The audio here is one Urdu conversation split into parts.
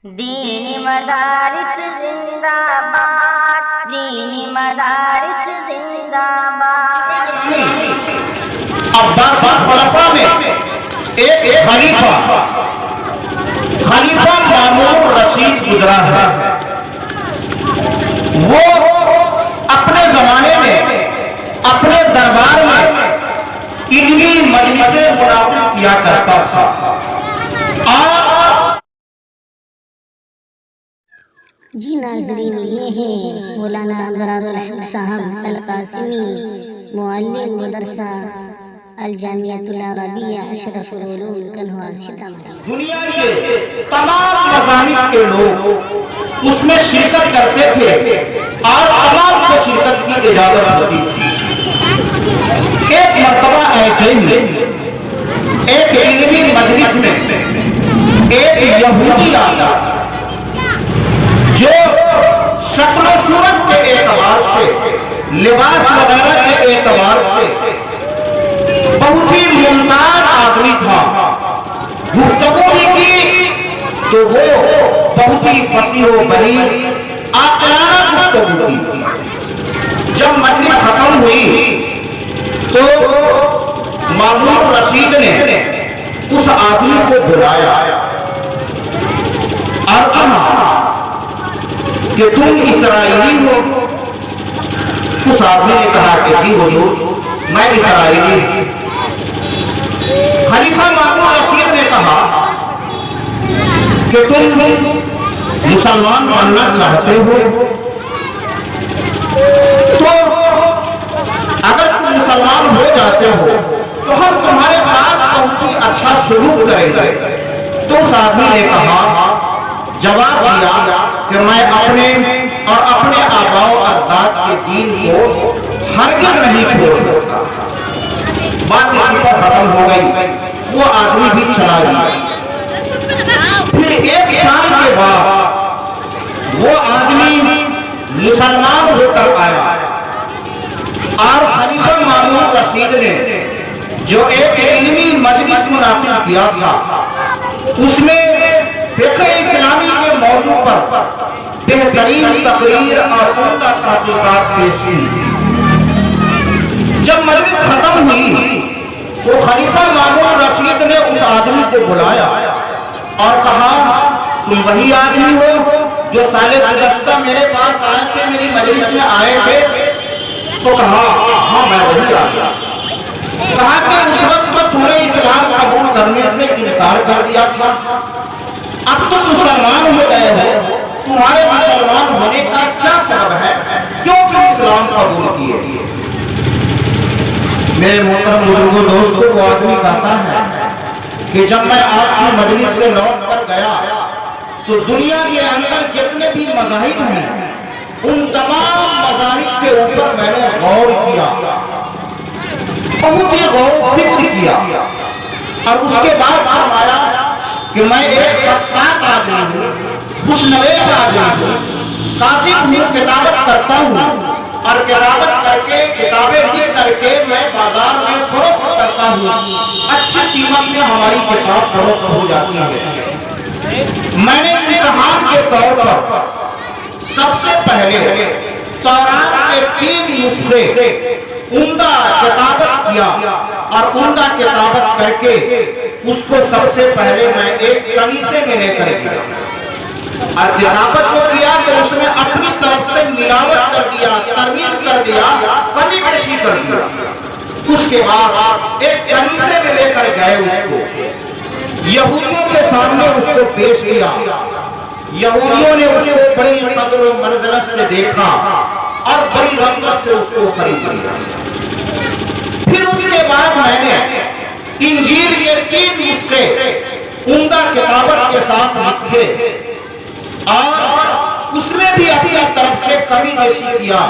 دینی مدارس زندہ باد، دینی مدارس زندہ باد۔ عباسی خلفاء میں ایک خلیفہ مامون رشید گزرا ہے۔ وہ اپنے زمانے میں اپنے دربار میں علمی مجلسیں منعقد کیا کرتا تھا۔ جی ناظرین، یہ ہیں مولانا ابرار الحق صاحب القاسمی، معلم مدرسہ الجامعۃ العربیہ اشرف العلوم کنھوال سیتامڑھی۔ دنیا کے تمام مذاہب کے لوگ اس میں شرکت کرتے تھے اور تمام کو شرکت کی اجازت ہوتی تھی۔ ایک مرتبہ ایسے ہی ایک علمی مجلس میں ایک یہودی آیا جو شکل و صورت کے اعتبار سے، لباس وغیرہ کے اعتبار سے بہت ہی ممتاز آدمی تھا۔ گفتگو بھی کی تو وہ بہت ہی فصیح و بلیغ عاقلانہ گفتگو کی۔ جب مجلس ختم ہوئی تو مامون رشید نے اس آدمی کو بلایا اور کہا کہ تم اسرائیلی ہو؟ اس آدمی نے کہا کہ جی حضور میں اسرائیلی ہوں۔ خلیفہ مامون رشید نے کہا کہ تم مسلمان بننا چاہتے ہو تو اگر تم مسلمان ہو جاتے ہو تو ہم تمہارے ساتھ بہت ہی اچھا سلوک کریں گے۔ تو اس آدمی نے کہا، جواب دیا کہ میں اپنے اور اپنے آباء و اجداد کے دین کو ہرگز نہیں چھوڑ سکتا۔ بات یہاں پر ختم ہو گئی، وہ آدمی بھی چلا گیا۔ پھر ایک سال کے بعد وہ آدمی مسلمان ہو کر آیا اور خلیفہ مامون رشید نے جو ایک علمی مجلس منعقد کیا تھا اس میں فقہ اسلامی کے موضوع پر بہترین تقریر اور عمدہ تحقیقات پیش کی۔ جب مجلس ختم ہوئی تو خلیفہ مامون رشید نے اس آدمی کو بلایا اور کہا، تم وہی آدمی ہو جو سال گزشتہ میرے پاس آئے تھے، میری مجلس میں آئے تھے؟ تو کہا، ہاں میں وہی آدمی۔ کہا کہ اس وقت تو تم نے اسلام قبول کرنے سے انکار کر دیا تھا، اب تم مسلمان ہو گئے ہو، تمہارے مسلمان ہونے کا کیا سبب ہے؟ کیوں کہ اسلام قبول کیے؟ میرے محترم بزرگوں دوستوں، وہ آدمی کہتا ہے کہ جب میں آپ کی مجلس سے لوٹ کر گیا تو دنیا کے اندر جتنے بھی مذاہب ہیں ان تمام مذاہب کے اوپر میں نے غور کیا، بہت ہی غور و فکر کیا، اور اس کے بعد فرمایا کہ میں ایک خطاط آدمی ہوں، خوشنویش آدمی ہوں، کاتب ہوں، کتابت کرتا ہوں اور کتابت کر کے کتابیں لکھ کر کے میں بازار میں فروخت کرتا ہوں، اچھی قیمت میں ہماری کتاب فروخت ہو جاتی ہے۔ میں نے امتحان کے طور پر سب سے پہلے تورات کے 3 نسخے عمدہ کتابت کیا اور عمدہ کتابت کر کے اس کو سب سے پہلے میں ایک کنیسے میں لے کر گیا اور کتابت کو کیا تو اس میں اپنی طرف سے ملاوٹ کر دیا، ترمیم کر دیا، کمی بیشی کر دیا۔ اس کے بعد ایک کنیسے میں لے کر گئے، اس کو یہودیوں کے سامنے اس کو پیش کیا۔ یہودیوں نے اس کو بڑی قدر و منزلت سے دیکھا اور بڑی رغبت سے اس کو خرید لیا۔ پھر اس کے بعد میں نے انجیل کے 3 نسخے عمدہ کتابت کے ساتھ لکھے اور اس میں بھی اپنی طرف سے کمی بیشی کیا،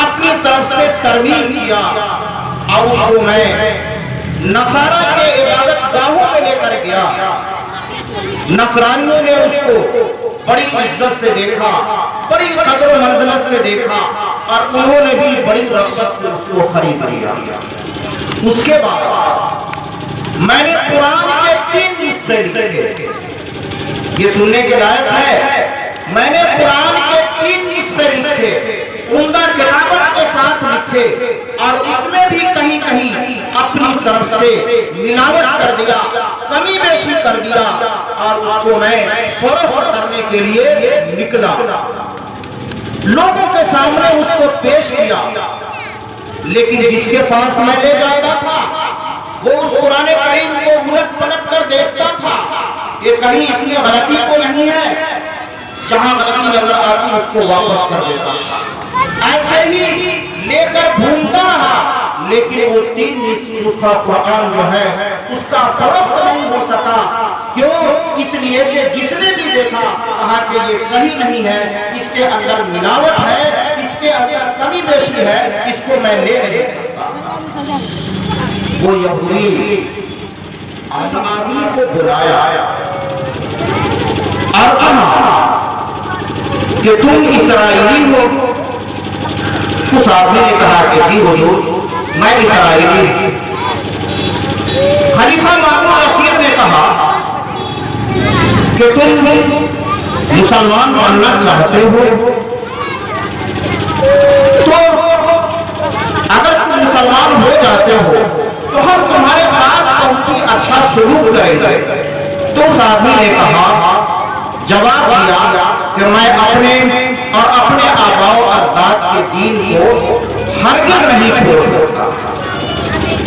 اپنی طرف سے ترمیم کیا، اور اس کو میں نصارہ کے عبادت گاہوں میں لے کر گیا۔ نصرانیوں نے اس کو بڑی عزت سے دیکھا، بڑی قدر و منزلت سے دیکھا اور انہوں نے بھی بڑی رغبت سے اس کو خرید لیا۔ اس کے بعد میں نے قرآن کے 3 نسخے لکھے، یہ سننے کے لائق ہے۔ میں نے قرآن کے 3 حصے لکھے، عمدہ کتابت کے ساتھ لکھے، اور اس میں بھی کہیں کہیں اپنی طرف سے ملاوٹ کر دیا، کمی بیشی کر دیا، اور اس کو میں فروخت کرنے کے لیے نکلا، لوگوں کے سامنے اس کو پیش کیا۔ لیکن جس کے پاس میں لے جاتا تھا وہ اس قرآن کریم کو الٹ پلٹ کر دیکھتا تھا کہ کہیں اس میں غلطی تو نہیں ہے، جہاں غلطی نظر آتی اس کو واپس کر دیتا تھا۔ ایسے ہی لے کر گھومتا رہا، لیکن وہ 3 نسخہ قرآن جو ہے اس کا فروخت نہیں ہو سکا۔ کیوں؟ اس لیے کہ جس نے بھی دیکھا کہا کہ یہ صحیح نہیں ہے، اس کے اندر ملاوٹ ہے، اس کے اندر کمی بیشی ہے، اس کو میں لے نہیں سکتا۔ وہ یہودی آدمی کو بلایا اور کہا کہ تم اسرائیلی ہو؟ اس آدمی نے کہا کہ جی حضور میں اسرائیلی ہوں۔ خلیفہ مامون رشید نے کہا کہ تم مسلمان بننا چاہتے ہو تو اگر تم مسلمان ہو جاتے ہو تو ہم تمہارے ساتھ بہت ہی اچھا سلوک کریں گے۔ تو اس آدمی نے کہا، جواب دیا کہ میں اپنے اور اپنے آباء و اجداد کے دین کو ہرگز نہیں چھوڑ سکتا۔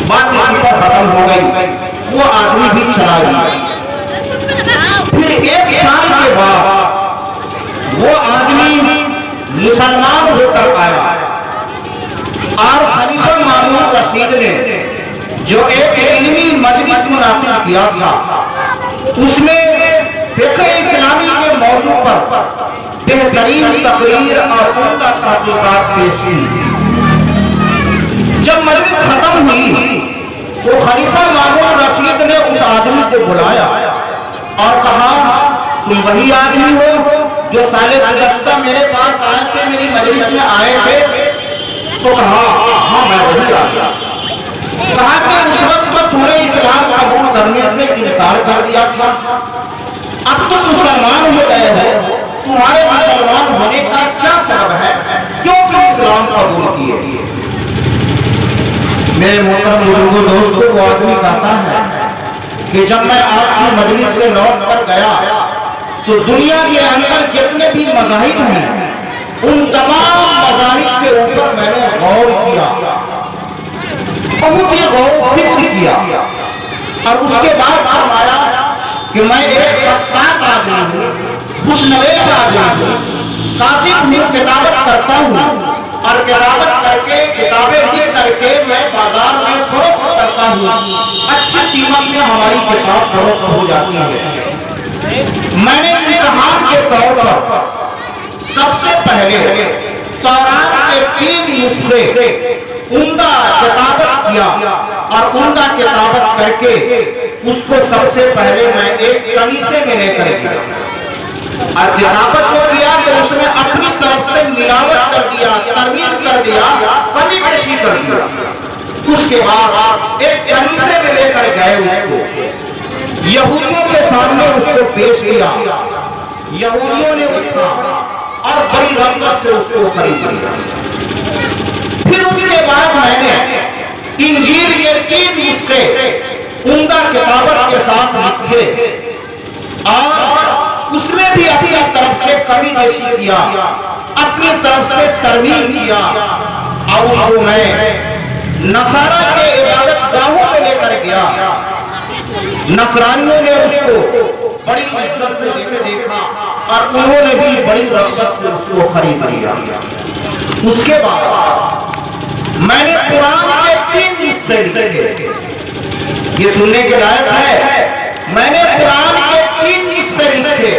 بات اسی پر ختم ہو گئی، وہ آدمی بھی چلا گیا۔ پھر 1 سال کے بعد وہ آدمی مسلمان ہو کر آیا، اور خلیفہ مامون رشید نے جو ایک علمی مجلس منعقد کیا تھا اس میں فقہ اسلامی کے موضوع پر بہترین تقریر اور عمدہ تحقیقات پیش کی۔ جب مجلس ختم ہوئی تو خلیفہ مامون رشید نے اس آدمی کو بلایا اور کہا، تم وہی آدمی ہو جو سال گزشتہ میرے پاس آئے تھے، میری مجلس میں آئے تھے؟ تو کہا ہاں میں وہی آدمی۔ کہا کہ اس وقت پر تمہیں اسلام قبول کرنے سے انکار کر دیا تھا، اب تم مسلمان ہو گئے ہو، تمہارے مسلمان ہونے کا کیا سبب ہے؟ کیوں تم اسلام قبول کیے؟ میرے محترم بزرگوں دوستوں، وہ آدمی کہتا ہے کہ جب میں آپ کی مجلس سے لوٹ کر گیا تو دنیا کے اندر جتنے بھی مذاہب ہیں ان تمام مذاہب کے اوپر میں نے غور کیا، بہت ہی غور و فکر کیا، اور اس کے بعد فرمایا کہ میں ایک خطاط آدمی ہوں، خوشنویس آدمی ہوں، کاتب ہوں، کتابت کرتا ہوں، اور کتابت کر کے کتابیں لکھ کر کے میں بازار میں فروخت کرتا ہوں، اچھی قیمت میں ہماری کتاب فروخت ہو جاتی ہے۔ میں نے امتحان کے طور پر سب سے پہلے تورات کے 3 نسخے عمدہ کتابت کیا، اور عمدہ کتابت کر کے اس کو سب سے پہلے میں ایک کنیسے میں لے کر گیا، اور کتابت کو کیا تو اس میں اپنی طرف سے ملاوٹ کر دیا، ترمیم کر دیا، کمی بیشی کر دیا۔ اس کے بعد ایک کنیسے میں لے کر گئے، اس کو یہودیوں کے سامنے اس کو پیش کیا، یہودیوں نے اس کا اور بڑی رغبت سے اس کو خرید لیا۔ پھر اس کے بعد میں نے انجیل کے 3 نسخے عمدہ کتابت کے ساتھ لکھے، اور اس میں بھی اپنی طرف سے کمی بیشی کیا، اپنی طرف سے ترمیم کیا، اور اس کو میں نصارہ کے عبادت گاہوں میں لے کر گیا۔ نصرانیوں نے اس کو بڑی عزت سے دیکھا، اور انہوں نے بھی بڑی رغبت سے اس کو خرید لیا۔ اس کے بعد میں نے قرآن کے 3 نسخے لکھے، یہ سننے کے لائق ہے۔ میں نے قرآن کے 3 نسخے لکھے،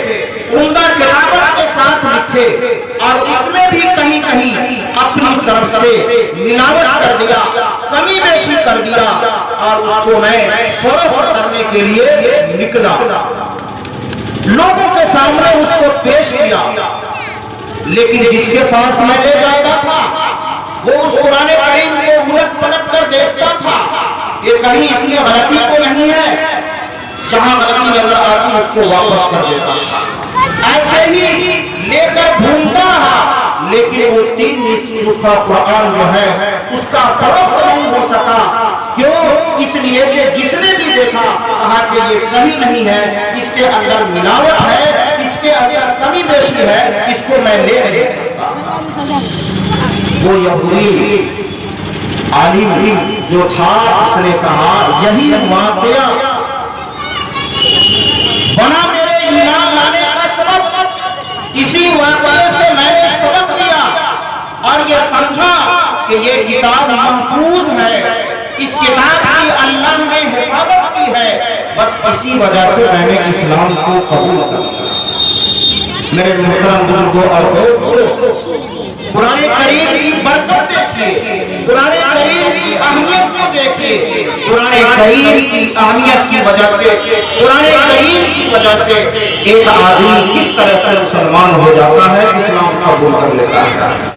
عمدہ کتابت کے ساتھ لکھے، اور اس میں بھی کہیں کہیں اپنی طرف سے ملاوٹ کر دیا، کمی بیشی کر دیا، اور اس کو میں فروخت کرنے کے لیے نکلا، لوگوں کے سامنے اس کو پیش کیا۔ لیکن جس کے پاس میں لے جاتا تھا وہ اس قرآن کریم کو الٹ پلٹ کر دیکھتا تھا کہ کہیں اس میں غلطی تو نہیں ہے، جہاں غلطی نظر آتی اس کو واپس کر دیتا تھا۔ ایسے ہی لے کر گھومتا رہا، لیکن وہ 3 نصف کا قرآن جو ہے اس کا فروغ نہیں ہو سکا۔ کیوں؟ اس لیے کہ جس نے بھی دیکھا کہا کہ یہ صحیح نہیں ہے، اس کے اندر ملاوٹ ہے، اس کے اندر کمی بیشی ہے، اس کو میں لے نہیں سکتا۔ وہ یہودی عالم جو تھا اس نے کہا یہی واقعہ بنا میرے ایمان لانے کا سبب، اسی واقعے سے میں نے سبق لیا اور یہ سمجھا کہ یہ کتاب محفوظ ہے، اس کتاب کی اللہ نے حفاظت کی ہے، بس اسی وجہ سے میں نے اسلام کو قبول کیا۔ میرے محترم بزرگوں اور دوستوں، قرآن کریم کی برکت دیکھیے، قرآن کریم کی اہمیت کو دیکھیے، قرآن کریم کی اہمیت کی وجہ سے، قرآن کریم کی وجہ سے ایک آدمی کس طرح سے مسلمان ہو جاتا ہے، اسلام قبول کر لیتا ہے۔